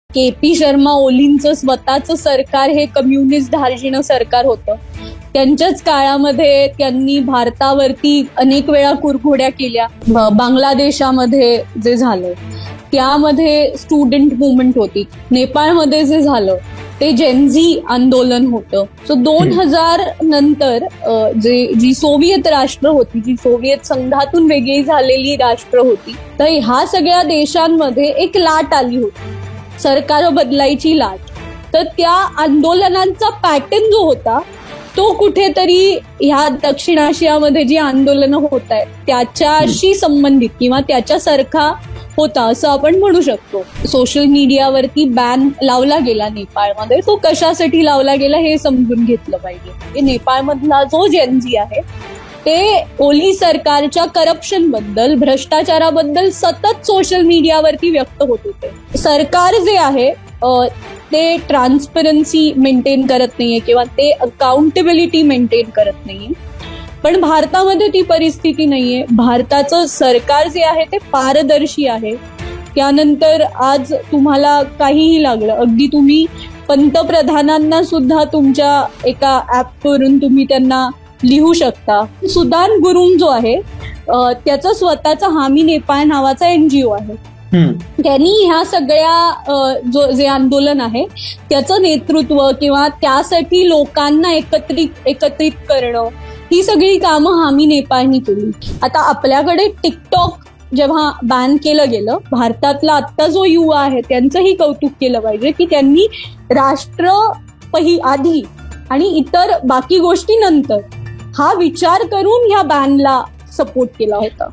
KP. Sharma ओलींचं स्वतःचं सरकार हे कम्युनिस्ट धार्जिणं सरकार होतं. त्यांच्याच काळामध्ये त्यांनी भारतावरती अनेक वेळा कुरघोड्या केल्या. बांगलादेशामध्ये जे झालं त्यामध्ये स्टुडंट मुवमेंट होती. नेपाळमध्ये जे झालं ते जेनझी आंदोलन होतं. सो 2000 नंतर जी सोव्हिएत राष्ट्र होती, जी सोव्हिएत संघातून वेगळी झालेली राष्ट्र होती, तर ह्या सगळ्या देशांमध्ये एक लाट आली होती, सरकार बदलायची लाट. तर त्या आंदोलनांचा पॅटर्न जो होता तो कुठेतरी ह्या दक्षिण आशियामध्ये जी आंदोलनं होत आहेत त्याच्याशी संबंधित किंवा त्याच्यासारखा होता असं आपण म्हणू शकतो. सोशल मीडियावरती बॅन लावला गेला नेपाळमध्ये. तो कशासाठी लावला गेला हे समजून घेतलं पाहिजे. नेपाळमधला जो जेनझी आहे ते ओली सरकारच्या करप्शन बद्दल, भ्रष्टाचाराबद्दल सतत सोशल मीडियावरती व्यक्त होत होते. सरकार जे आहे ते ट्रान्सपरन्सी मेंटेन करत नाहीये किंवा ते अकाउंटेबिलिटी मेंटेन करत नाहीये. पण भारतामध्ये ती परिस्थिती नाहीये. भारताचं सरकार जे आहे ते पारदर्शी आहे. त्यानंतर आज तुम्हाला काहीही लागलं, अगदी तुम्ही पंतप्रधानांना सुद्धा तुमच्या एका ऍपवरून तुम्ही त्यांना लिहू शकता. सुदान गुरुंग जो आहे त्याचा स्वतःचा हामी नेपाळ नावाचा NGO आहे. त्यांनी ह्या सगळ्या जे आंदोलन आहे त्याचं नेतृत्व किंवा त्यासाठी लोकांना एकत्रित करणं ही सगळी कामं हामी नेपाळनी केली. आता आपल्याकडे टिकटॉक जेव्हा बॅन केलं गेलं, भारतातला आत्ता जो युवा आहे त्यांचंही कौतुक केलं पाहिजे की त्यांनी राष्ट्र आधी आणि इतर बाकी गोष्टी नंतर हा विचार करून ह्या बॅनला सपोर्ट केला होता.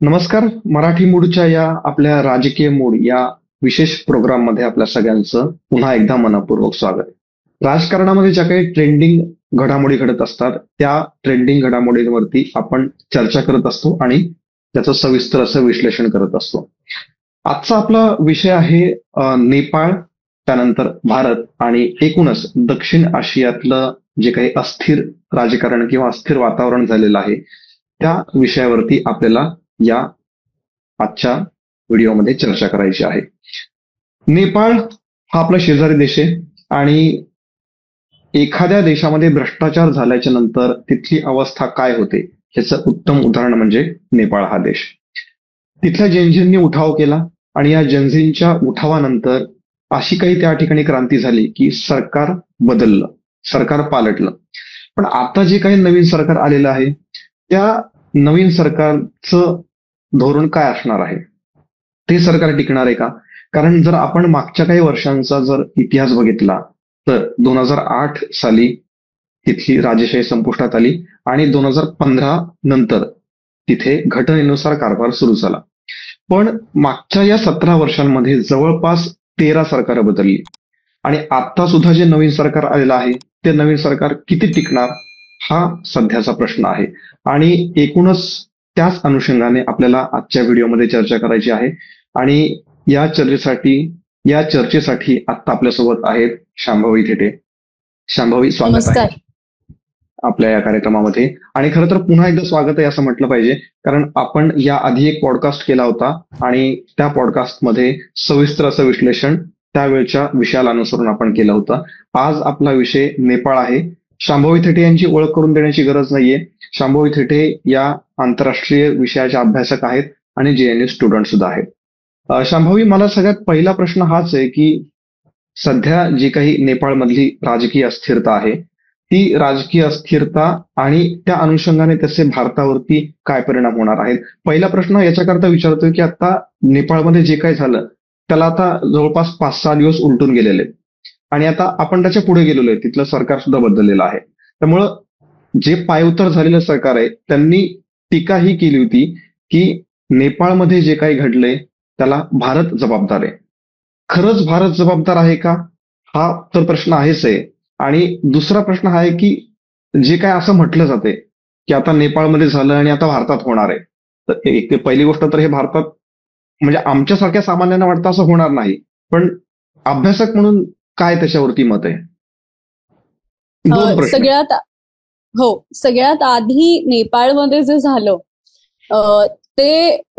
नमस्कार. मराठी मूडच्या या आपल्या राजकीय मूड या विशेष प्रोग्राम मध्ये आपल्या सगळ्यांचं पुन्हा एकदा मनपूर्वक स्वागत. राजकारणामध्ये ज्या काही ट्रेंडिंग घडामोडी घडत असतात त्या ट्रेंडिंग घडामोडींवरती आपण चर्चा करत असतो आणि त्याचं सविस्तर असं विश्लेषण करत असतो. आजचा आपला विषय आहे नेपाळ, त्यानंतर भारत आणि एकूणच दक्षिण आशियातलं जे काही अस्थिर राजकारण किंवा अस्थिर वातावरण झालेलं आहे त्या विषयावरती आपल्याला या आजच्या व्हिडिओमध्ये चर्चा करायची आहे. नेपाळ हा आपला शेजारी देश आहे आणि एखाद्या देशामध्ये भ्रष्टाचार झाल्याच्या नंतर तिथली अवस्था काय होते ह्याचं उत्तम उदाहरण म्हणजे नेपाळ हा देश. तिथल्या जेनझींनी उठाव केला आणि या जेनझींच्या उठावानंतर अशी काही त्या ठिकाणी क्रांती झाली की सरकार बदललं, सरकार पालटलं. पण आता जे काही नवीन सरकार आलेलं आहे त्या नवीन सरकारचं धोरण काय असणार आहे, ते सरकार टिकणार आहे का? कारण जर आपण मागच्या काही वर्षांचा जर इतिहास बघितला तर 2008 साली तिथली राजेशाही संपुष्टात आली आणि 2015 नंतर तिथे घटनेनुसार कारभार सुरू झाला. पण मागच्या या 17 वर्षांमध्ये जवळपास 13 सरकार बदलली आणि आता सुद्धा जे नवीन सरकार आलेलं आहे ते नवीन सरकार किती टिकणार हा सध्याचा प्रश्न आहे. आणि एकूणच त्याच अनुषंगाने आपल्याला आजच्या व्हिडिओमध्ये चर्चा करायची आहे. आणि या चर्चेसाठी आता आपल्यासोबत आहेत शांभवी थेटे. शांभवी, स्वागत आहे आपल्या या कार्यक्रमामध्ये. आणि खरं तर पुन्हा एकदा स्वागत आहे असं म्हटलं पाहिजे, कारण आपण या आधी एक पॉडकास्ट केला होता आणि त्या पॉडकास्टमध्ये सविस्तर असं विश्लेषण त्यावेळच्या विषयाला अनुसरून आपण केलं होतं. आज आपला विषय नेपाळ आहे. शांभवी थेटे यांची ओळख करून देण्याची गरज नाहीये. शांभवी थेटे या आंतरराष्ट्रीय विषयाच्या अभ्यासक आहेत आणि JNU स्टुडंट सुद्धा आहेत. शांभवी, मला सगळ्यात पहिला प्रश्न हाच आहे की सध्या जी काही नेपाळमधली राजकीय अस्थिरता आहे ती राजकीय अस्थिरता आणि त्या अनुषंगाने त्याचे भारतावरती काय परिणाम होणार आहेत. पहिला प्रश्न याच्याकरता विचारतोय की आता नेपाळमध्ये जे काही झालं त्याला आता जवळपास 5-6 दिवस उलटून गेलेले आणि आता आपण त्याच्या पुढे गेलेलो आहे. तिथलं सरकार सुद्धा बदललेलं आहे. त्यामुळं जे पायउतार झालेलं सरकार आहे त्यांनी टीका ही केली होती की नेपाळमध्ये जे काही घडलंय त्याला भारत जबाबदार आहे. खरंच भारत जबाबदार आहे का हा तर प्रश्न आहेच आहे. आणि दुसरा प्रश्न हा आहे की जे काय असं म्हटलं जाते की आता नेपाळमध्ये झालं आणि आता भारतात होणार आहे, तर एक पहिली गोष्ट तर हे भारतात म्हणजे आमच्यासारख्या सामान्यांना वाटतं असं होणार नाही, पण अभ्यासक म्हणून काय त्याच्यावरती मत आहे? दोन प्रश्न. सगळ्यात आधी नेपाळमध्ये जे झालं ते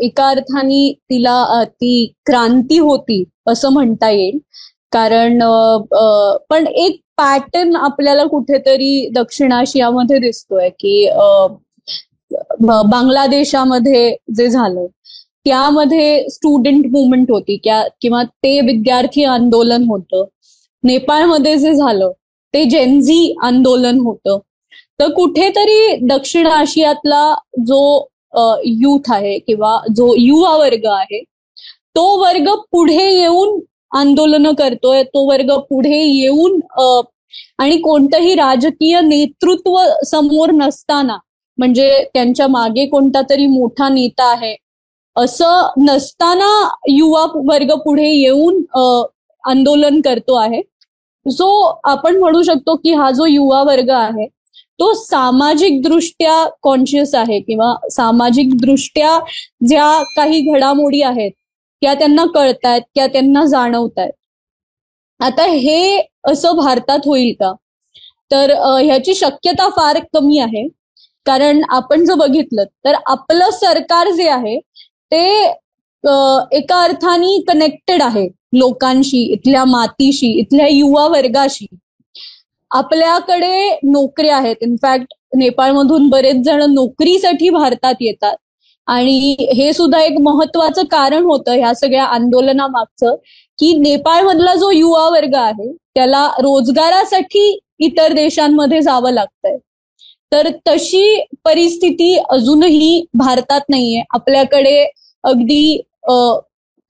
एका अर्थाने ती क्रांती होती असं म्हणता येईल. कारण पण एक पॅटर्न आपल्याला कुठेतरी दक्षिण आशियामध्ये दिसतोय की बांगलादेशामध्ये जे झालं त्यामध्ये स्टुडंट मुवमेंट होती किंवा ते विद्यार्थी आंदोलन होतं. नेपाळमध्ये जे झालं ते जेनझी आंदोलन होतं. तर कुठेतरी दक्षिण आशियातला जो युथ आहे किंवा जो युवा वर्ग आहे तो वर्ग पुढे येऊन आंदोलनं करतोय, तो वर्ग पुढे येऊन आणि कोणतंही राजकीय नेतृत्व समोर नसताना, म्हणजे त्यांच्या मागे कोणता तरी मोठा नेता आहे असं नसताना युवा वर्ग पुढे येऊन आंदोलन करतो आहे. जो आपण म्हणू शकतो की हा जो युवा वर्ग आहे तो सामाजिक दृष्ट्या कॉन्शियस आहे किंवा सामाजिक दृष्ट्या ज्या काही घडामोडी आहेत त्या त्यांना कळतायत, त्या त्यांना जाणवतायत. आता हे असं भारतात होईल का? तर ह्याची शक्यता फार कमी आहे. कारण आपण जर बघितलं तर आपलं सरकार जे आहे ते एका अर्थाने कनेक्टेड आहे लोकांशी, इथल्या मातीशी, इथल्या युवा वर्गाशी. आपल्याकडे नोकऱ्या आहेत. इनफॅक्ट नेपाळमधून बरेच जण नोकरीसाठी भारतात येतात आणि हे सुद्धा एक महत्वाचं कारण होतं ह्या सगळ्या आंदोलनामागचं की नेपाळमधला जो युवा वर्ग आहे त्याला रोजगारासाठी इतर देशांमध्ये जावं लागतंय. तर तशी परिस्थिती अजूनही भारतात नाहीये. आपल्याकडे अगदी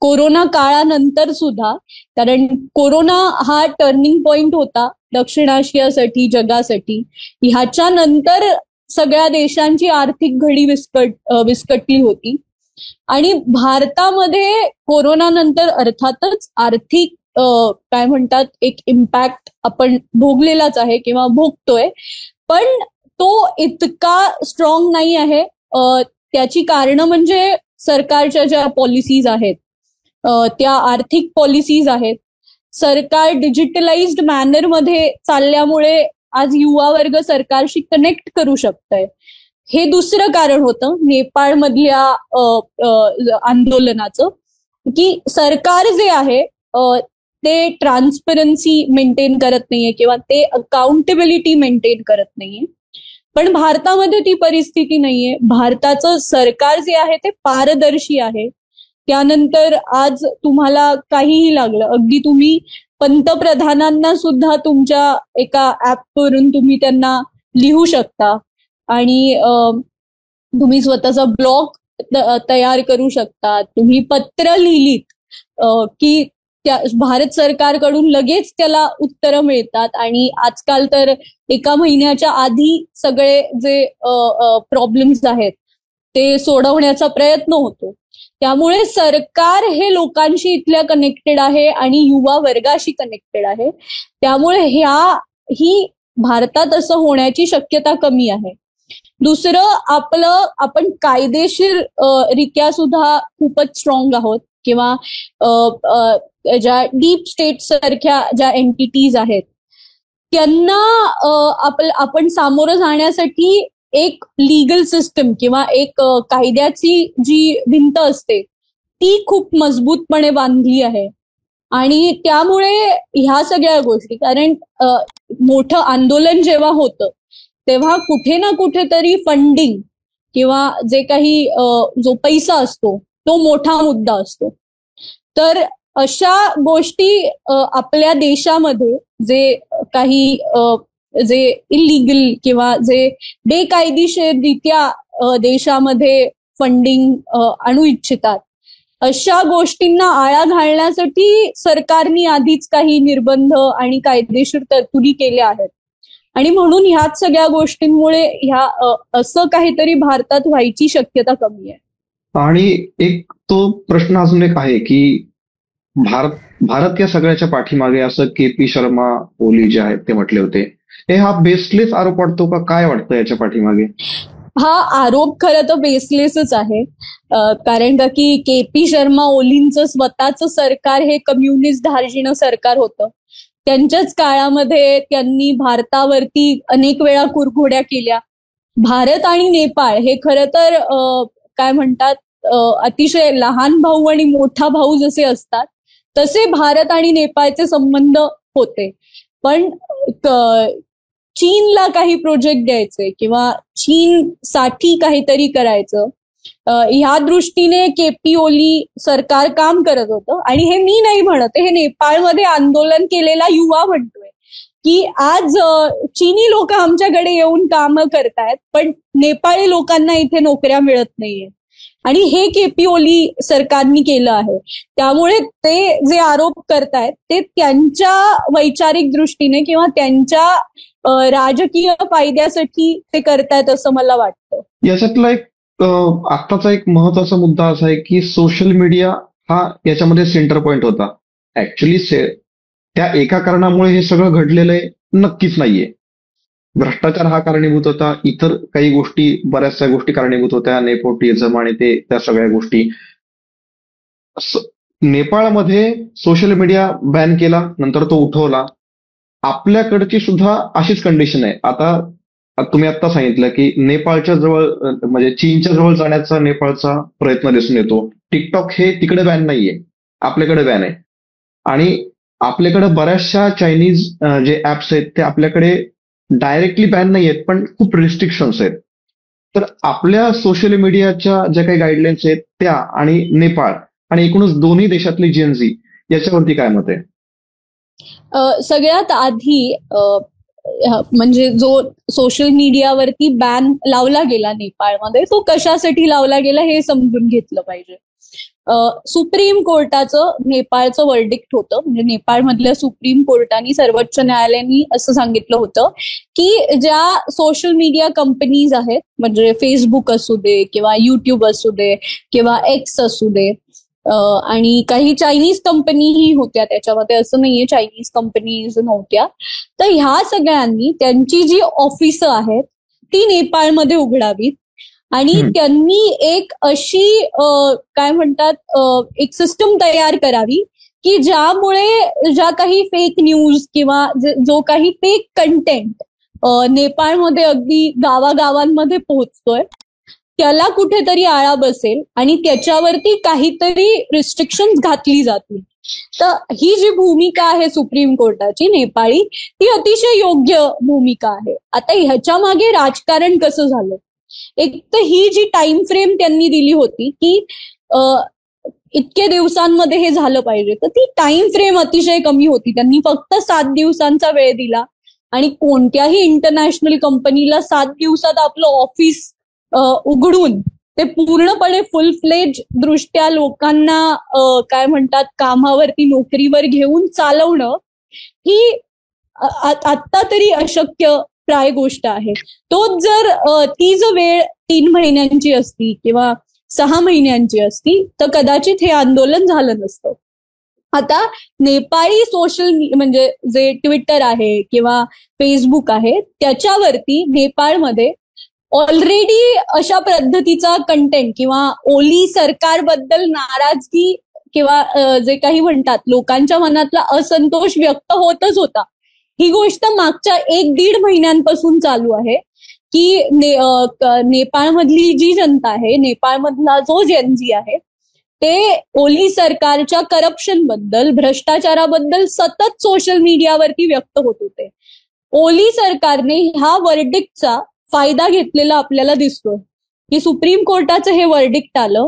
कोरोना काळानंतर सुद्धा, कारण कोरोना हा टर्निंग पॉइंट होता दक्षिण आशियासाठी, जगासाठी. ह्याच्या नंतर सगळ्या देशांची आर्थिक घडी विस्कटली होती आणि भारतामध्ये कोरोना नंतर अर्थातच आर्थिक काय म्हणतात एक इम्पॅक्ट आपण भोगलेलाच आहे किंवा भोगतोय, पण तो इतका स्ट्रॉंग नाही आहे. त्याची कारणं म्हणजे सरकारच्या ज्या पॉलिसीज आहेत त्या आर्थिक पॉलिसीज आहेत. सरकार डिजिटलाइज्ड मॅनरमध्ये चालल्यामुळे आज युवा वर्ग सरकारशी कनेक्ट करू शकतंय. हे दुसरं कारण होतं नेपाळमधल्या आंदोलनाचं की सरकार जे आहे ते ट्रान्सपरन्सी मेंटेन करत नाहीये किंवा ते अकाउंटेबिलिटी मेंटेन करत नाहीये. पण भारतामध्ये ती परिस्थिती नाहीये. भारताचं सरकार जे आहे ते पारदर्शी आहे. त्यानंतर आज तुम्हाला काहीही लागलं, अगदी तुम्ही पंतप्रधानांना सुद्धा तुमच्या एका ऍपवरून तुम्ही त्यांना लिहू शकता आणि तुम्ही स्वतःचा ब्लॉग तयार करू शकता. तुम्ही पत्र लिहिलीत की त्या भारत सरकारकडून लगेच त्याला उत्तरं मिळतात आणि आजकाल तर एका महिन्याच्या आधी सगळे जे प्रॉब्लेम्स आहेत ते सोडवण्याचा प्रयत्न होतो. त्यामुळे सरकार हे लोकांशी इथल्या कनेक्टेड आहे आणि युवा वर्गाशी कनेक्टेड आहे. त्यामुळे ही भारतात असं होण्याची शक्यता कमी आहे. दुसरं आपण कायदेशीर रित्या सुद्धा खूपच स्ट्रॉंग आहोत किंवा ज्या डीप स्टेट सारख्या ज्या एंटिटीज आहेत त्यांना आपण सामोरं जाण्यासाठी एक लीगल सिस्टम किंवा एक कायद्याची जी भिंत असते ती खूप मजबूतपणे बांधली आहे. आणि त्यामुळे ह्या सगळ्या गोष्टी, कारण मोठं आंदोलन जेव्हा होतं तेव्हा कुठे ना कुठेतरी फंडिंग किंवा जे काही जो पैसा असतो तो मोठा मुद्दा असतो. तर अशा गोष्टी आपल्या देशामध्ये जे काही जे इलिगल किंवा जे बेकायदेशीररित्या देशामध्ये फंडिंग आणू इच्छितात अशा गोष्टींना आळा घालण्यासाठी सरकारने आधीच काही निर्बंध आणि कायदेशीर तरतुदी केल्या आहेत आणि म्हणून ह्याच सगळ्या गोष्टींमुळे असं काहीतरी भारतात व्हायची शक्यता कमी आहे. आणि एक तो प्रश्न अजून एक आहे की भारत या सगळ्याच्या पाठीमागे असं के.पी. शर्मा ओली जे आहेत ते म्हटले होते. हा बेसलेस आरोप वाटतो का? काय वाटतं याच्या पाठीमागे? हा आरोप खरं तर बेसलेसच आहे. कारण का की के.पी. शर्मा ओलींचं स्वतःचं सरकार हे कम्युनिस्ट धार्जिणं सरकार होतं. त्यांच्याच काळामध्ये त्यांनी भारतावरती अनेक वेळा कुरघोड्या केल्या. भारत आणि नेपाळ हे खरं तर काय म्हणतात अतिशय लहान भाऊ आणि मोठा भाऊ जसे असतात तसे भारत आणि नेपाळचे संबंध होते. पण चीनला काही प्रोजेक्ट द्यायचे किंवा चीनसाठी काहीतरी करायचं ह्या दृष्टीने केपी ओली सरकार काम करत होतं. आणि हे मी नाही म्हणत, हे नेपाळमध्ये आंदोलन केलेला युवा म्हणतोय की आज चीनी लोक आमच्याकडे येऊन कामं करतायत पण नेपाळी लोकांना इथे नोकऱ्या मिळत नाहीये. आणि हे केपी ओली सरकारनी केलं आहे. त्यामुळे ते जे आरोप करतायत ते त्यांच्या वैचारिक दृष्टीने किंवा त्यांच्या राजकीय फायद्यासाठी ते करतायत असं मला वाटतं. याच्यातला एक आत्ताचा एक महत्वाचा मुद्दा असा आहे की सोशल मीडिया हा याच्यामध्ये सेंटर पॉइंट होता. ऍक्च्युली त्या एका कारणामुळे हे सगळं घडलेलं आहे नक्कीच नाहीये. भ्रष्टाचार हा कारणीभूत होता, इतर काही गोष्टी, बऱ्याचशा गोष्टी कारणीभूत होत्या, नेपोटिझम आणि त्या सगळ्या गोष्टी. नेपाळमध्ये सोशल मीडिया बॅन केला, नंतर तो उठवला. आपल्याकडची सुद्धा अशीच कंडिशन आहे. आता तुम्ही आता सांगितलं की नेपाळच्या जवळ म्हणजे चीनच्या जवळ जाण्याचा नेपाळचा प्रयत्न दिसून येतो. टिकटॉक हे तिकडे बॅन नाहीये, आपल्याकडे बॅन आहे. आणि आपल्याकडे बऱ्याचशा चायनीज जे ऍप्स आहेत ते आपल्याकडे डायरेक्टली बॅन नाही आहेत पण खूप रिस्ट्रिक्शन्स आहेत. तर आपल्या सोशल मीडियाच्या ज्या काही गाईडलाईन्स आहेत त्या आणि नेपाळ आणि एकूणच दोन्ही देशातली जेनझी याच्यावरती काय मत आहे? सगळ्यात आधी म्हणजे जो सोशल मीडियावरती बॅन लावला गेला नेपाळमध्ये तो कशासाठी लावला गेला हे समजून घेतलं पाहिजे. सुप्रीम कोर्टाचं नेपाळचं वर्डिक्ट होतं. म्हणजे नेपाळमधल्या सुप्रीम कोर्टाने सर्वोच्च न्यायालयाने असं सांगितलं होतं की ज्या सोशल मीडिया कंपनीज आहेत म्हणजे फेसबुक असू दे किंवा युट्यूब असू दे किंवा एक्स असू दे आणि काही चायनीज कंपनीही होत्या त्याच्यामध्ये, असं नाहीये चायनीज कंपनीज नव्हत्या, तर ह्या सगळ्यांनी त्यांची जी ऑफिसं आहेत ती नेपाळमध्ये उघडावीत. आणि त्यांनी एक अशी काय म्हणतात एक सिस्टम तयार करावी की ज्यामुळे ज्या काही फेक न्यूज किंवा जो काही फेक कंटेंट नेपाळमध्ये अगदी गावागावांमध्ये पोहोचतोय त्याला कुठेतरी आळा बसेल आणि त्याच्यावरती काहीतरी रिस्ट्रिक्शन्स घातली जातील. तर ही जी भूमिका आहे सुप्रीम कोर्टाची नेपाळी ती अतिशय योग्य भूमिका आहे. आता ह्याच्या मागे राजकारण कसं झालं, एक तर ही जी टाइम फ्रेम त्यांनी दिली होती की इतके दिवसांमध्ये हे झालं पाहिजे, तर ती टाइम फ्रेम अतिशय कमी होती. त्यांनी फक्त 7 दिवसांचा वेळ दिला आणि कोणत्याही इंटरनॅशनल कंपनीला 7 दिवसात आपलं ऑफिस उघडून ते पूर्णपणे फुल फ्लेज दृष्ट्या लोकांना काय म्हणतात कामावरती नोकरीवर घेऊन चालवणं ही आत्ता तरी अशक्य प्राय गोष्ट आहे. तोच जर ती जो वेळ 3 महिन्यांची असती किंवा 6 महिन्यांची असती तर कदाचित हे आंदोलन झालं नसतं. आता नेपाळी सोशल म्हणजे जे ट्विटर आहे किंवा फेसबुक आहे त्याच्यावरती नेपाळमध्ये ऑलरेडी अशा पद्धतीचा कंटेंट किंवा ओली सरकारबद्दल नाराजगी किंवा जे काही म्हणतात लोकांच्या मनातला असंतोष व्यक्त होतच होता. ही गोष्ट मागच्या 1-1.5 महिन्यांपासून चालू आहे की नेपाळमधली जी जनता आहे, नेपाळमधला जो जेनझी आहे ते ओली सरकारच्या करप्शन बद्दल, भ्रष्टाचाराबद्दल सतत सोशल मीडियावरती व्यक्त होत होते. ओली सरकारने ह्या वर्डिक्टचा फायदा घेतलेला आपल्याला दिसतोय की सुप्रीम कोर्टाचं हे वर्डिक्ट आलं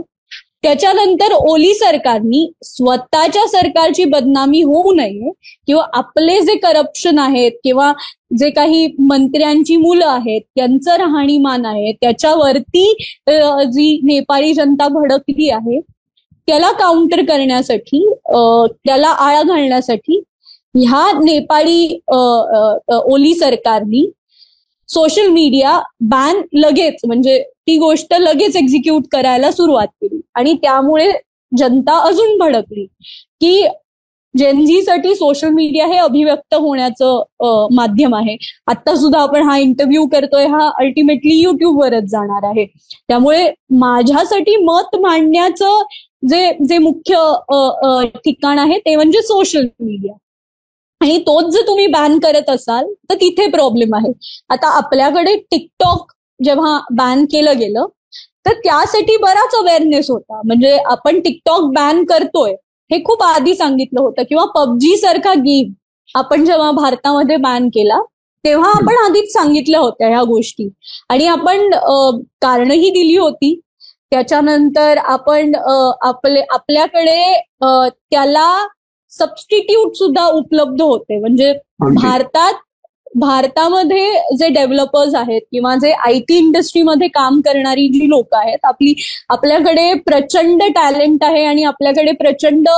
त्याच्यानंतर ओली सरकारनी स्वतःच्या सरकारची बदनामी होऊ नये किंवा आपले जे करप्शन आहेत किंवा जे काही मंत्र्यांची मुलं आहेत त्यांचं राहणीमान आहे त्याच्यावरती जी नेपाळी जनता भडकली आहे त्याला काउंटर करण्यासाठी, त्याला आळा घालण्यासाठी ह्या नेपाळी ओली सरकारनी सोशल मीडिया बॅन लगेच म्हणजे ती गोष्ट लगेच एक्झिक्यूट करायला सुरुवात केली. आणि त्यामुळे जनता अजून भडकली की जेनझीसाठी सोशल मीडिया हे अभिव्यक्त होण्याचं माध्यम आहे. आता सुद्धा आपण हा इंटरव्ह्यू करतोय हा अल्टिमेटली युट्यूबवरच जाणार आहे. त्यामुळे माझ्यासाठी मत मांडण्याचं जे मुख्य ठिकाण आहे ते म्हणजे सोशल मीडिया. आणि तोच जर तुम्ही बॅन करत असाल तर तिथे प्रॉब्लेम आहे. आता आपल्याकडे टिकटॉक जेव्हा बॅन केलं गेलं तर त्यासाठी बराच अवेअरनेस होता. म्हणजे आपण टिकटॉक बॅन करतोय हे खूप आधी सांगितलं होतं, किंवा पबजी सारखा गेम आपण जेव्हा भारतामध्ये बॅन केला तेव्हा आपण आधीच सांगितल्या होत्या ह्या गोष्टी, आणि आपण कारणही दिली होती. त्याच्यानंतर आपण आपल्याकडे त्याला सबस्टिट्यूट सुद्धा उपलब्ध होते. म्हणजे भारतामध्ये जे डेव्हलपर्स आहेत किंवा जे IT इंडस्ट्रीमध्ये काम करणारी जी लोक आहेत, आपल्याकडे प्रचंड टॅलेंट आहे आणि आपल्याकडे प्रचंड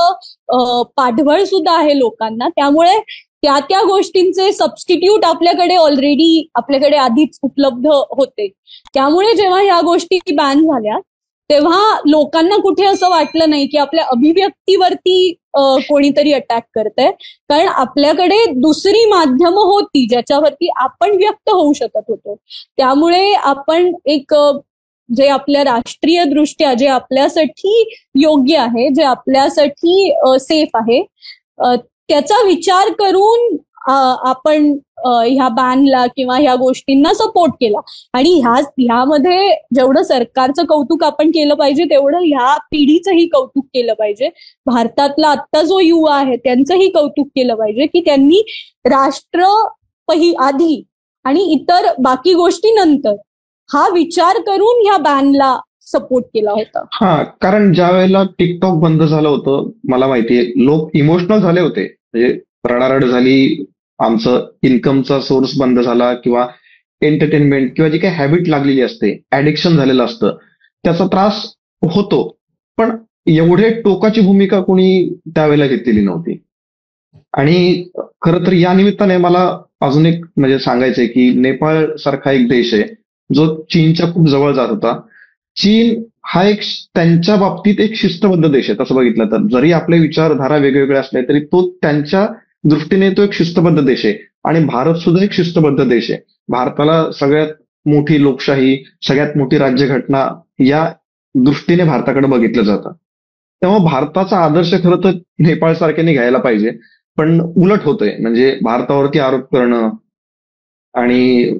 पाठबळ सुद्धा आहे लोकांना. त्यामुळे त्या गोष्टींचे सबस्टिट्यूट आपल्याकडे आधीच उपलब्ध होते. त्यामुळे जेव्हा ह्या गोष्टी बॅन झाल्या तेव्हा लोकांना कुठे असं वाटलं नाही की आपल्या अभिव्यक्तीवरती कोणीतरी अटॅक करतंय, कारण आपल्याकडे दुसरी माध्यमं होती ज्याच्यावरती आपण व्यक्त होऊ शकत होतो. त्यामुळे आपण जे आपल्या राष्ट्रीय दृष्ट्या जे आपल्यासाठी योग्य आहे, जे आपल्यासाठी सेफ आहे, त्याचा विचार करून आपण ह्या बॅनला किंवा ह्या गोष्टींना सपोर्ट केला. आणि ह्यामध्ये जेवढं सरकारचं कौतुक आपण केलं पाहिजे तेवढं ह्या पिढीचंही कौतुक केलं पाहिजे. भारतातला आत्ता जो युवा आहे त्यांचंही कौतुक केलं पाहिजे की त्यांनी राष्ट्र आधी आणि इतर बाकी गोष्टी नंतर हा विचार करून ह्या बॅनला सपोर्ट केला होता. कारण ज्या वेळेला टिकटॉक बंद झालं होतं, मला माहितीये लोक इमोशनल झाले होते. म्हणजे रडारड झाली, आमचं इन्कमचा सोर्स बंद झाला, किंवा एंटरटेनमेंट किंवा जी काही हॅबिट लागलेली असते, ऍडिक्शन झालेलं असतं, त्याचा त्रास होतो. पण एवढे टोकाची भूमिका कोणी त्यावेळेला घेतलेली नव्हती. आणि खरं तर या निमित्ताने मला अजून एक म्हणजे सांगायचंय की नेपाळ सारखा एक देश आहे जो चीनच्या खूप जवळ जात होता. चीन हा त्यांच्या बाबतीत एक शिस्तबद्ध देश आहे. तसं बघितलं तर जरी आपले विचारधारा वेगवेगळे असले तरी तो त्यांच्या दृष्टीने तो एक शिस्तबद्ध देश आहे. आणि भारत सुद्धा एक शिस्तबद्ध देश आहे. भारताला सगळ्यात मोठी लोकशाही, सगळ्यात मोठी राज्यघटना या दृष्टीने भारताकडे बघितलं जातं. तेव्हा भारताचा आदर्श खरं तर नेपाळ सारख्याने घ्यायला पाहिजे, पण उलट होतंय. म्हणजे भारतावरती आरोप करणं आणि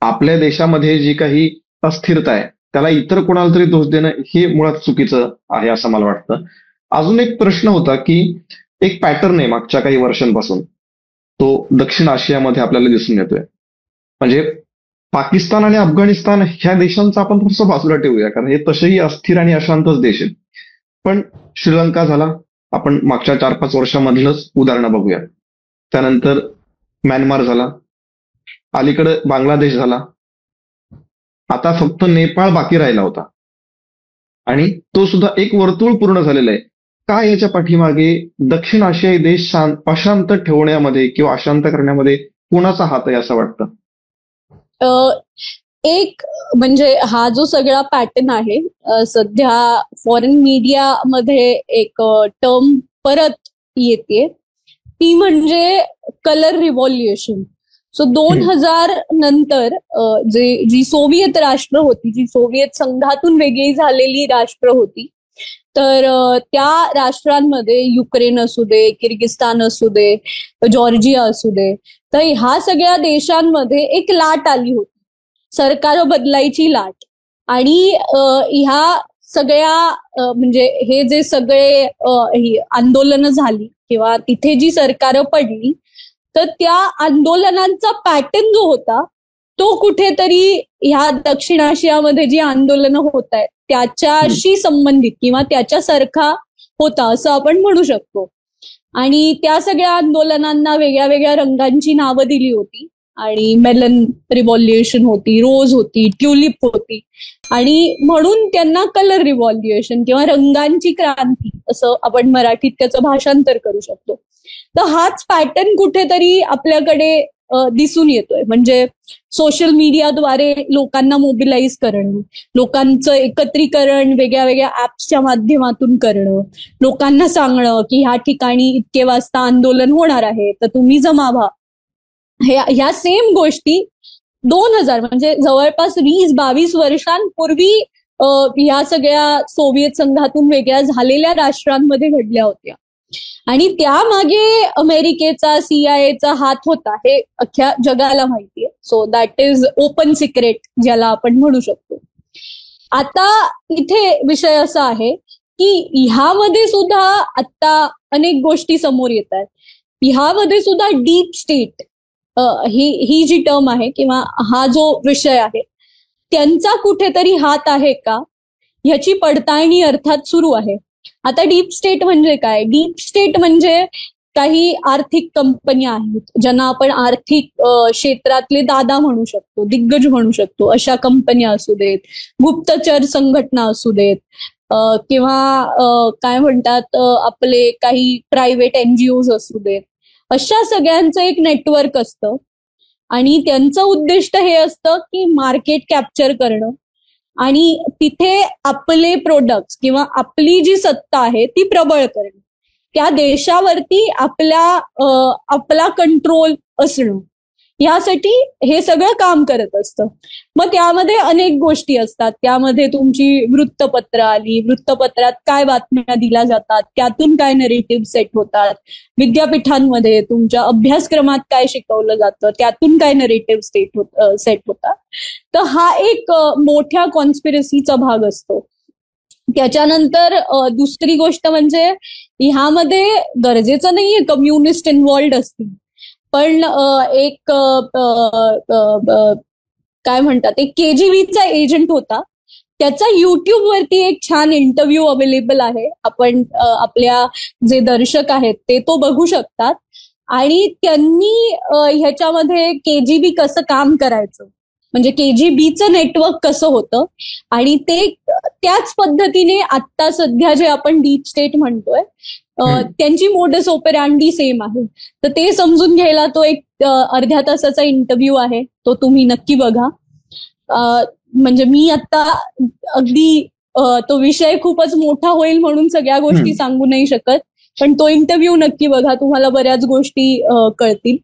आपल्या देशामध्ये जी काही अस्थिरता आहे त्याला इतर कोणाला तरी दोष देणं हे मुळात चुकीचं आहे असं मला वाटतं. अजून एक प्रश्न होता की एक पॅटर्न आहे मागच्या काही वर्षांपासून, तो दक्षिण आशियामध्ये आपल्याला दिसून येतोय. म्हणजे पाकिस्तान आणि अफगाणिस्तान ह्या देशांचा आपण थोडंसं बाजूला ठेवूया, कारण हे तसेही अस्थिर आणि अशांतच देश आहेत. पण श्रीलंका झाला, आपण मागच्या 4-5 वर्षामधलंच उदाहरणं बघूया. त्यानंतर म्यानमार झाला, अलीकडे बांगलादेश झाला, आता फक्त नेपाळ बाकी राहिला होता आणि तो सुद्धा एक वर्तुळ पूर्ण झालेलं आहे. काय याच्या पाठीमागे दक्षिण आशियाई देश अशांत ठेवण्यामध्ये किंवा अशांत करण्यामध्ये कोणाचा हात आहे असं वाटतं? एक म्हणजे हा जो सगळा पॅटर्न आहे, सध्या फॉरेन मीडियामध्ये एक टर्म परत येते, ती म्हणजे कलर रिव्हॉल्युशन. सो 2000 नंतर जी सोव्हिएत राष्ट्र होती, जी सोव्हिएत संघातून वेगळी झालेली राष्ट्र होती, तर त्या राष्ट्रांमध्ये युक्रेन असू दे, किर्गिस्तान असू दे, जॉर्जिया असू दे, तर ह्या सगळ्या देशांमध्ये एक लाट आली होती, सरकार बदलायची लाट. आणि ह्या सगळ्या म्हणजे हे जे सगळे आंदोलनं झाली किंवा तिथे जी सरकारं पडली, तर त्या आंदोलनांचा पॅटर्न जो होता तो कुठेतरी ह्या दक्षिण आशियामध्ये जी आंदोलनं होत आहेत त्याच्याशी संबंधित किंवा त्याच्यासारखा होता असं आपण म्हणू शकतो. आणि त्या सगळ्या आंदोलनांना वेगळ्या वेगळ्या रंगांची नावं दिली होती. आणि मेलन रिव्हॉल्युशन होती, रोज होती, ट्युलिप होती, आणि म्हणून त्यांना कलर रिव्हॉल्युशन किंवा रंगांची क्रांती असं आपण मराठीत त्याचं भाषांतर करू शकतो. तर हाच पॅटर्न कुठेतरी आपल्याकडे दिसून येतोय. म्हणजे सोशल मीडियाद्वारे लोकांना मोबिलाइज करणं, लोकांचं एकत्रीकरण वेगळ्या वेगळ्या ऍप्सच्या माध्यमातून करणं, लोकांना सांगणं की ह्या ठिकाणी इतके वाजता आंदोलन होणार आहे तर तुम्ही जमा व्हा. ह्या सेम गोष्टी 2000 म्हणजे जवळपास 20-22 वर्षांपूर्वी ह्या सगळ्या सोव्हिएत संघातून वेगळ्या झालेल्या राष्ट्रांमध्ये घडल्या होत्या. आणि त्यामागे अमेरिकेचा, CIA चा हात होता हे अख्ख्या जगाला माहितीये. So that is open secret ज्याला आपण म्हणू शकतो. आता इथे विषय असा आहे की ह्यामध्ये सुद्धा आता अनेक गोष्टी समोर येत आहेत. ह्यामध्ये सुद्धा डीप स्टेट ही जी टर्म आहे किंवा हा जो विषय आहे त्यांचा कुठेतरी हात आहे का ह्याची पडताळणी अर्थात सुरू आहे. आता डीप स्टेट म्हणजे काय? डीप स्टेट म्हणजे काही आर्थिक कंपन्या आहेत ज्यांना आपण आर्थिक क्षेत्रातले दादा म्हणू शकतो, दिग्गज म्हणू शकतो, अशा कंपन्या असू देत, गुप्तचर संघटना असू देत, किंवा काय म्हणतात आपले काही प्रायव्हेट एनजीओज असू देत, अशा सगळ्यांचं एक नेटवर्क असतं आणि त्यांचं उद्दिष्ट हे असतं की मार्केट कॅप्चर करणं आणि तिथे आपले प्रोडक्ट्स किंवा आपली जी सत्ता आहे ती प्रबळ करणं, त्या देशावरती आपला कंट्रोल असणं, यासाठी हे सगळं काम करत असतं. मग त्यामध्ये अनेक गोष्टी असतात. त्यामध्ये तुमची वृत्तपत्र आली, वृत्तपत्रात काय बातम्या दिल्या जातात, त्यातून काय नरेटिव्ह सेट होतात, विद्यापीठांमध्ये तुमच्या अभ्यासक्रमात काय शिकवलं जातं, त्यातून काय नरेटिव्ह सेट होतात. तर हा एक मोठ्या कॉन्स्पिरसीचा भाग असतो. त्याच्यानंतर दुसरी गोष्ट म्हणजे ह्यामध्ये गरजेचं नाहीये कम्युनिस्ट इन्व्हॉल्ड असतील, पण एक काय म्हणतात एक KGBचा एजंट होता, त्याचा युट्यूबवरती एक छान इंटरव्ह्यू अवेलेबल आहे. आपण आपल्या जे दर्शक आहेत ते तो बघू शकतात. आणि त्यांनी ह्याच्यामध्ये KGB कसं काम करायचं म्हणजे KGBचं नेटवर्क कसं होतं आणि ते त्याच पद्धतीने आता सध्या जे आपण डीप स्टेट म्हणतोय त्यांची मोडस ऑपरॅन्डी सेम आहे. तर ते समजून घ्यायला तो एक अर्ध्या तासाचा इंटरव्ह्यू आहे, तो तुम्ही नक्की बघा. म्हणजे मी आता अगदी तो विषय खूपच मोठा होईल म्हणून सगळ्या गोष्टी सांगू नाही शकत, पण तो इंटरव्ह्यू नक्की बघा, तुम्हाला बऱ्याच गोष्टी कळतील.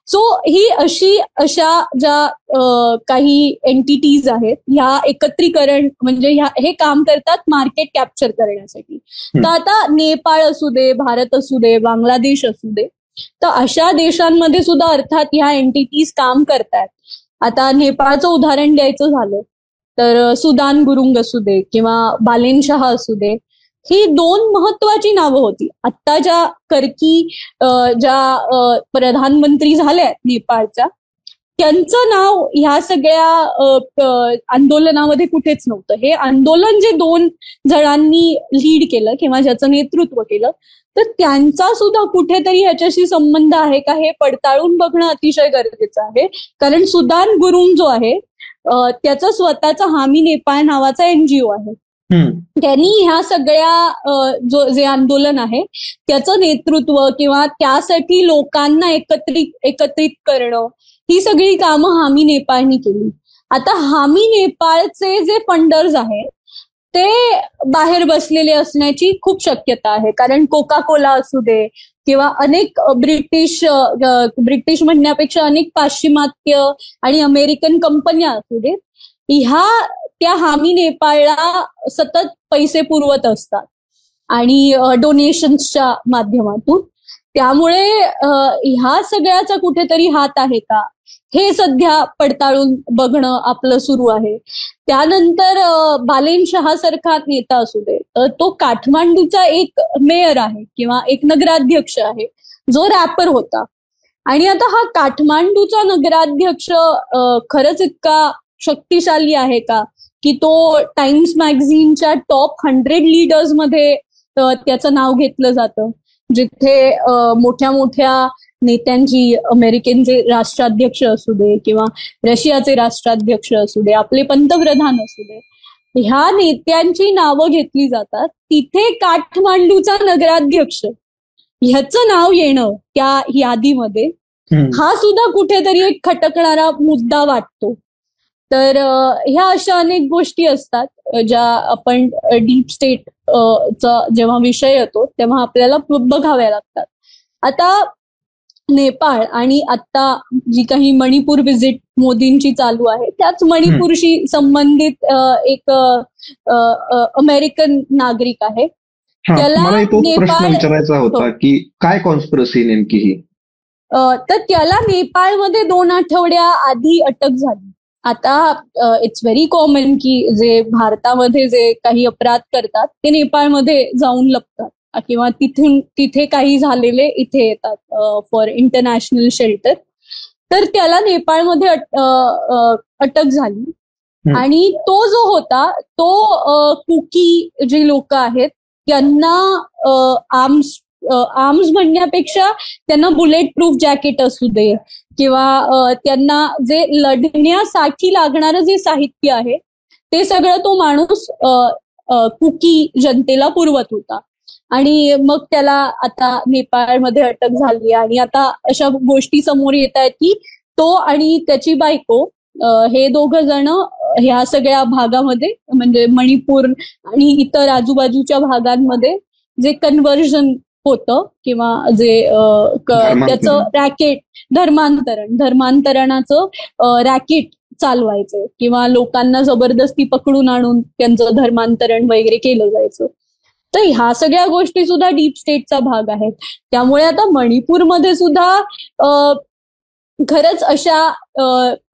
सो ही अशा ज्या काही एंटिटीज आहेत ह्या एकत्रीकरण म्हणजे हे काम करतात मार्केट कॅप्चर करण्यासाठी. तर आता नेपाळ असू दे, भारत असू दे, बांगलादेश असू दे, तर अशा देशांमध्ये सुद्धा अर्थात ह्या एंटिटीज काम करतायत. आता नेपाळचं उदाहरण द्यायचं झालं तर सुदान गुरुंग असू दे किंवा बालेन शाह असू दे, ही दोन महत्वाची नावं होती. आता ज्या कर्की ज्या प्रधानमंत्री झाल्या नेपाळच्या, त्यांचं नाव ह्या सगळ्या आंदोलनामध्ये कुठेच नव्हतं. हे आंदोलन जे दोन जणांनी लीड केलं किंवा ज्याचं नेतृत्व केलं, तर त्यांचा सुद्धा कुठेतरी ह्याच्याशी संबंध आहे का हे पडताळून बघणं अतिशय गरजेचं आहे. कारण सुदान गुरुंग जो आहे त्याचा स्वतःचा हामी नेपाळ नावाचा NGO आहे. त्यांनी ह्या सगळ्या जे आंदोलन आहे त्याचं नेतृत्व किंवा त्यासाठी लोकांना एकत्रित करणं, ही सगळी कामं हामी नेपाळनी केली. आता हामी नेपाळचे जे फंडर्स आहेत ते बाहेर बसलेले असण्याची खूप शक्यता आहे. कारण कोका कोला असू दे किंवा अनेक ब्रिटिश म्हणण्यापेक्षा अनेक पाश्चिमात्य आणि अमेरिकन कंपन्या असू देत, ह्या त्या हामी नेपाळला सतत पैसे पुरवत असतात आणि डोनेशन्सच्या माध्यमातून. त्यामुळे ह्या सगळ्याचा कुठेतरी हात आहे का हे सध्या पडताळून बघणं आपलं सुरू आहे. त्यानंतर बालेन शाह सारखा नेता असू दे, तो काठमांडूचा एक मेयर आहे किंवा एक नगराध्यक्ष आहे जो रॅपर होता. आणि आता हा काठमांडूचा नगराध्यक्ष खरंच इतका शक्तिशाली आहे का की तो टाइम्स मॅगझिनच्या टॉप 100 लीडर्स मध्ये त्याचं नाव घेतलं जातं, जिथे मोठ्या मोठ्या नेत्यांची, अमेरिकेचे राष्ट्राध्यक्ष असू दे किंवा रशियाचे राष्ट्राध्यक्ष असू दे, आपले पंतप्रधान असू दे, ह्या नेत्यांची नावं घेतली जातात. तिथे काठमांडूचा नगराध्यक्ष ह्याचं नाव येणं त्या यादीमध्ये हा सुद्धा कुठेतरी एक खटकणारा मुद्दा वाटतो. तर ह्या अशा अनेक गोष्टी असतात ज्या आपण डीप स्टेट चा जेव्हा विषय येतो तेव्हा आपल्याला बघाव्या लागतात. आता नेपाळ आणि आता जी काही मणिपूर व्हिजिट मोदींची चालू आहे, त्याच मणिपूरशी संबंधित एक अमेरिकन नागरिक आहे, त्याला नेपाळ विचारायचा होता की काय कॉन्स्पिरसी नेमकी ही. तर त्याला नेपाळमध्ये 2 आठवड्या आधी अटक झाली आता इट्स व्हेरी कॉमन की जे भारतामध्ये जे काही अपराध करतात ते नेपाळमध्ये जाऊन लपतात किंवा तिथे काही झालेले इथे येतात फॉर इंटरनॅशनल शेल्टर. तर त्याला नेपाळमध्ये अटक झाली आणि तो जो होता तो कुकी जे लोक आहेत त्यांना आर्म्स म्हणण्यापेक्षा त्यांना बुलेट प्रूफ जॅकेट असू दे किंवा त्यांना जे लढण्यासाठी लागणारं जे साहित्य आहे ते सगळं तो माणूस कुकी जनतेला पुरवत होता. आणि मग त्याला आता नेपाळमध्ये अटक झाली आणि आता अशा गोष्टी समोर येत आहेत की तो आणि त्याची बायको हे दोघ जण ह्या सगळ्या भागामध्ये म्हणजे मणिपूर आणि इतर आजूबाजूच्या भागांमध्ये जे कन्व्हर्जन होतं किंवा जे त्याचं रॅकेट धर्मांतरणाचं रॅकेट चालवायचं किंवा लोकांना जबरदस्ती पकडून आणून त्यांचं धर्मांतरण वगैरे केलं जायचं. तर ह्या सगळ्या गोष्टी सुद्धा डीप स्टेटचा भाग आहेत. त्यामुळे आता मणिपूरमध्ये सुद्धा खरंच अशा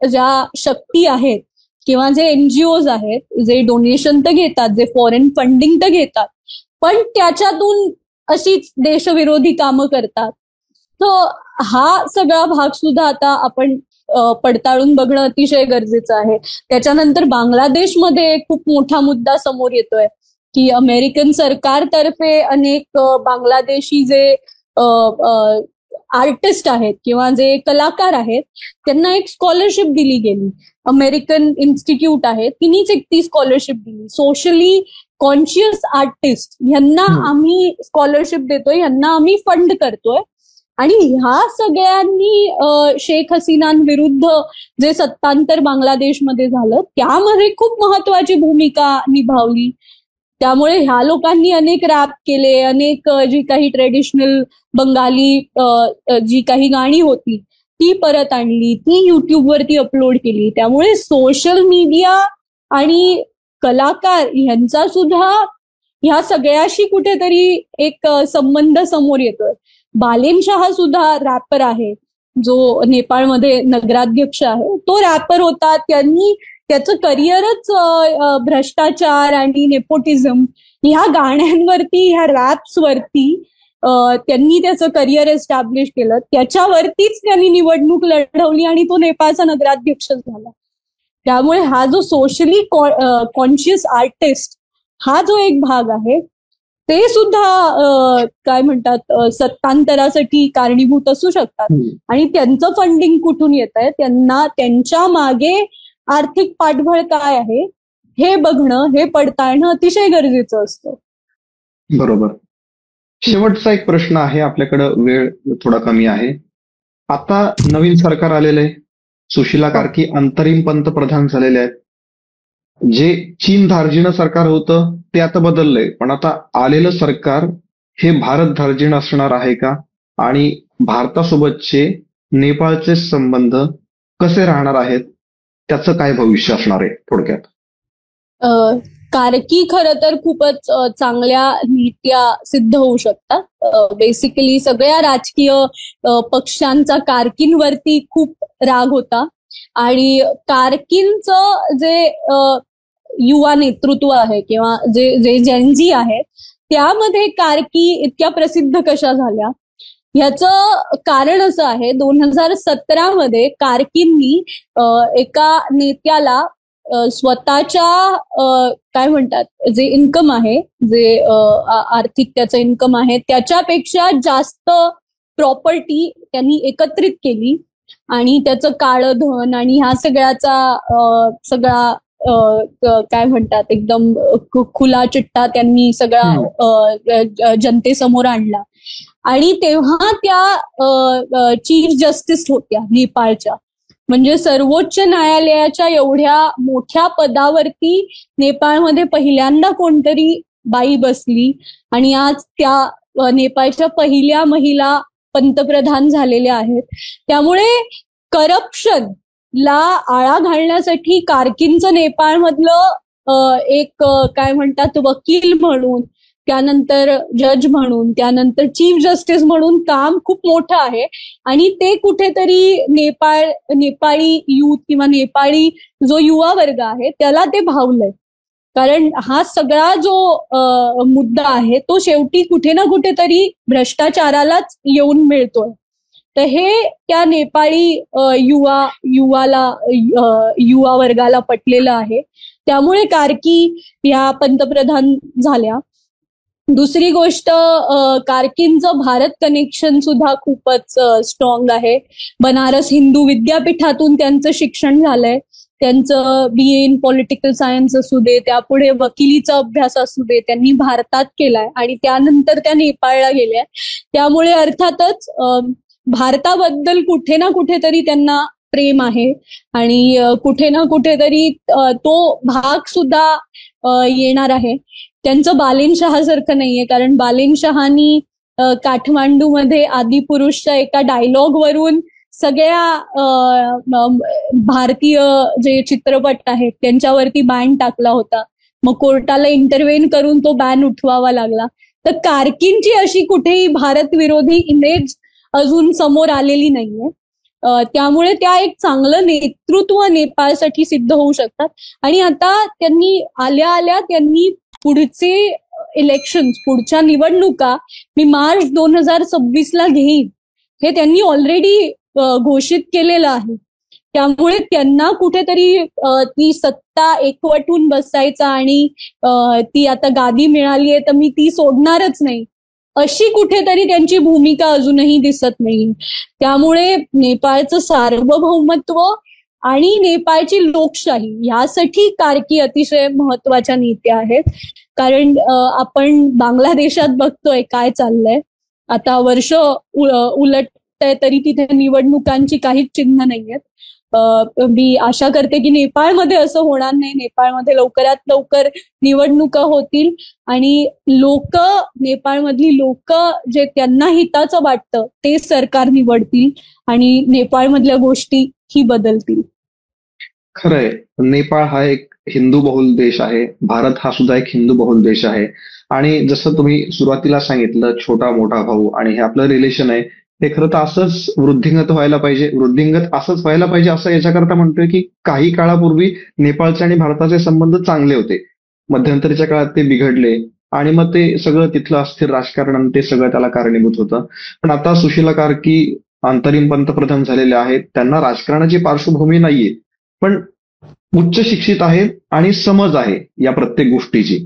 ज्या शक्ती आहेत किंवा जे एनजीओज आहेत जे डोनेशन तर घेतात, जे फॉरेन फंडिंग तर घेतात, पण त्याच्यातून अशीच देशविरोधी कामं करतात. तर हा सगळा भाग सुद्धा आता आपण पडताळून बघणं अतिशय गरजेचं आहे. त्याच्यानंतर बांगलादेशमध्ये खूप मोठा मुद्दा समोर येतोय की अमेरिकन सरकारतर्फे अनेक बांगलादेशी जे आर्टिस्ट आहेत किंवा जे कलाकार आहेत त्यांना एक स्कॉलरशिप दिली गेली. अमेरिकन इन्स्टिट्यूट आहे तिनेच एक ती स्कॉलरशिप दिली. सोशली कॉन्शियस आर्टिस्ट यांना आम्ही स्कॉलरशिप देतोय, यांना आम्ही फंड करतोय. आणि ह्या सगळ्यांनी शेख हसीनांविरुद्ध जे सत्तांतर बांगलादेशमध्ये झालं त्यामध्ये खूप महत्वाची भूमिका निभावली. त्यामुळे ह्या लोकांनी अनेक रॅप केले, अनेक जी काही ट्रेडिशनल बंगाली जी काही गाणी होती ती परत आणली, ती युट्यूबवरती अपलोड केली. त्यामुळे सोशल मीडिया आणि कलाकार ह्यांचा सुद्धा ह्या सगळ्याशी कुठेतरी एक संबंध समोर येतोय. बालेन शाह सुद्धा रॅपर आहे जो नेपाळमध्ये नगराध्यक्ष आहे. तो रॅपर होता, त्यांनी त्याचं करिअरच भ्रष्टाचार आणि नेपोटिझम ह्या गाण्यांवरती, ह्या रॅप्सवरती त्यांनी त्याचं करिअर एस्टॅब्लिश केलं. त्याच्यावरतीच त्यांनी निवडणूक लढवली आणि तो नेपाळचा नगराध्यक्ष झाला. त्यामुळे हा जो सोशली कॉन्शियस आर्टिस्ट हा जो एक भाग आहे ते सुद्धा काय म्हणतात सत्तांतरासाठी कारणीभूत असू शकतात. आणि त्यांचं फंडिंग कुठून येत आहे, त्यांना त्यांच्या मागे आर्थिक पाठबळ काय आहे हे बघणं, हे पडताळणं अतिशय गरजेचं असतं. बरोबर. शेवटचा एक प्रश्न आहे, आपल्याकडे वेळ थोडा कमी आहे. आता नवीन सरकार आलेलं आहे, सुशीला कार्की अंतरिम पंतप्रधान झालेले आहेत. जे चीन धार्जिणं सरकार होतं ते आता बदललंय, पण आता आलेलं सरकार हे भारत धार्जिण असणार आहे का? आणि भारतासोबतचे नेपाळचे संबंध कसे राहणार आहेत, त्याचं काय भविष्य असणार आहे थोडक्यात? कार्की खरं तर खूपच चांगल्या नीत्या सिद्ध होऊ शकतात. बेसिकली सगळ्या राजकीय पक्षांचा कार्कींवरती खूप राग होता आणि कार्कींचं जे युवा नेतृत्व आहे किंवा जे जेनजी आहे त्यामध्ये कार्की इतक्या प्रसिद्ध कशा झाल्या ह्याचं कारण असं आहे, 2017 कार्कींनी एका नेत्याला स्वतःच्या काय म्हणतात जे इन्कम आहे, जे आर्थिक त्याचं इन्कम आहे त्याच्यापेक्षा जास्त प्रॉपर्टी त्यांनी एकत्रित केली आणि त्याचं काळं धन आणि ह्या सगळा काय म्हणतात एकदम खुला चिट्टा त्यांनी सगळा जनतेसमोर आणला. आणि तेव्हा त्या चीफ जस्टिस होत्या नेपाळच्या, म्हणजे सर्वोच्च न्यायालयाच्या एवढ्या मोठ्या पदावरती नेपाळमध्ये पहिल्यांदा कोणतरी बाई बसली आणि आज त्या नेपाळच्या पहिल्या महिला पंतप्रधान झालेल्या आहेत. त्यामुळे करप्शन ला आळा घालण्यासाठी कार्कींचं नेपाळमधलं एक काय म्हणतात वकील म्हणून त्यानंतर जज म्हणून, त्यानंतर चीफ जस्टिस म्हणून काम खूप मोठं आहे. आणि ते कुठेतरी नेपाळी युथ किंवा नेपाळी जो युवा वर्ग आहे त्याला ते भावलंय. कारण हा सगळा जो मुद्दा आहे तो शेवटी कुठे ना कुठेतरी भ्रष्टाचारालाच येऊन मिळतोय. तर हे त्या नेपाळी युवा वर्गाला पटलेलं आहे. त्यामुळे कार्की ह्या पंतप्रधान झाल्या. दुसरी गोष्ट, कार्कींचं भारत कनेक्शन सुद्धा खूपच स्ट्रॉंग आहे. बनारस हिंदू विद्यापीठातून त्यांचं शिक्षण झालंय. त्यांचं BA इन पॉलिटिकल सायन्स असू दे, त्यापुढे वकिलीचा अभ्यास असू दे, त्यांनी भारतात केलाय आणि त्यानंतर त्या नेपाळला गेल्या. त्यामुळे अर्थातच भारताबद्दल कुठे ना कुठेतरी त्यांना प्रेम आहे आणि कुठे ना कुठेतरी तो भाग सुद्धा येणार आहे. त्यांचं बालेनशहा-सारखं नाहीये, कारण बालेनशहानी काठमांडूमध्ये आदिपुरुषच्या एका डायलॉगवरून सगळ्या भारतीय जे चित्रपट आहेत त्यांच्यावरती बॅन टाकला होता. मग कोर्टाला इंटरव्हेन करून तो बॅन उठवावा लागला. तर कार्कींची अशी कुठेही भारत विरोधी इमेज अजून समोर आलेली नाहीये. त्यामुळे त्या एक चांगलं नेतृत्व नेपाळसाठी सिद्ध होऊ शकतात. आणि आता त्यांनी त्यांनी पुढचे इलेक्शन, पुढच्या निवडणुका मी मार्च 2026 घेईन हे त्यांनी ऑलरेडी घोषित केलेलं आहे. त्यामुळे त्यांना कुठेतरी ती सत्ता एकवटून बसायचा आणि ती आता गादी मिळाली आहे तर मी ती सोडणारच नाही अशी कुठेतरी त्यांची भूमिका अजूनही दिसत नाही. त्यामुळे नेपाळचं सार्वभौमत्व आणि नेपाळची लोकशाही यासाठी कार्की अतिशय महत्वाच्या नेत्या आहेत. कारण आपण बांगलादेशात बघतोय काय चाललंय. आता वर्ष उलटतंय तरी तिथे निवडणुकांची काहीच चिन्ह नाहीयेत. मी आशा करते की नेपाळमध्ये असं होणार नाही. नेपाळमध्ये लवकरात लवकर निवडणुका होतील आणि नेपाळमधली लोक जे त्यांना हिताचं वाटतं ते सरकार निवडतील आणि नेपाळमधल्या गोष्टी ही बदलतील. खरंय, नेपाळ हा एक हिंदू बहुल देश आहे. भारत हा सुद्धा एक हिंदू बहुल देश आहे. आणि जसं तुम्ही सुरुवातीला सांगितलं, छोटा मोठा भाऊ आणि हे आपलं रिलेशन आहे, हे खरं तर असंच वृद्धिंगत व्हायला पाहिजे असं याच्याकरता म्हणतोय की काही काळापूर्वी नेपाळचे आणि भारताचे संबंध चांगले होते. मध्यंतरीच्या काळात ते बिघडले आणि मग ते सगळं तिथलं अस्थिर राजकारण ते सगळं त्याला कारणीभूत होतं. पण आता सुशीला कार्की अंतरिम पंतप्रधान झालेले आहेत. त्यांना राजकारणाची पार्श्वभूमी नाहीये, पण उच्च शिक्षित आहेत आणि समज आहे या प्रत्येक गोष्टीची.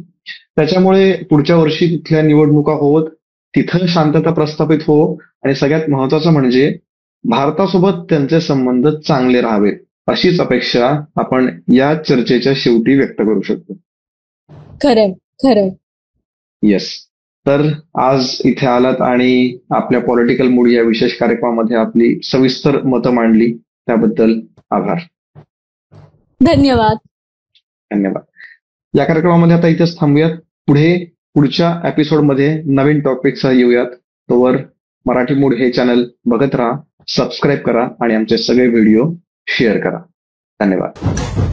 त्याच्यामुळे पुढच्या वर्षी तिथल्या निवडणुका होत, तिथं शांतता प्रस्थापित हो आणि सगळ्यात महत्वाचं म्हणजे भारतासोबत त्यांचे संबंध चांगले राहावेत अशीच अपेक्षा आपण या चर्चेच्या शेवटी व्यक्त करू शकतो. खरंय. येस. तर आज इथे आलात आणि आपल्या पॉलिटिकल मूड या विशेष कार्यक्रमामध्ये आपली सविस्तर मतं मांडली, त्याबद्दल आभार. धन्यवाद. या कार्यक्रमामध्ये आता इथेच थांबूयात. पुढच्या एपिसोडमध्ये नवीन टॉपिकसह येऊयात. तोवर मराठी मूड हे चॅनल बघत राहा, सबस्क्राईब करा आणि आमचे सगळे व्हिडिओ शेअर करा. धन्यवाद.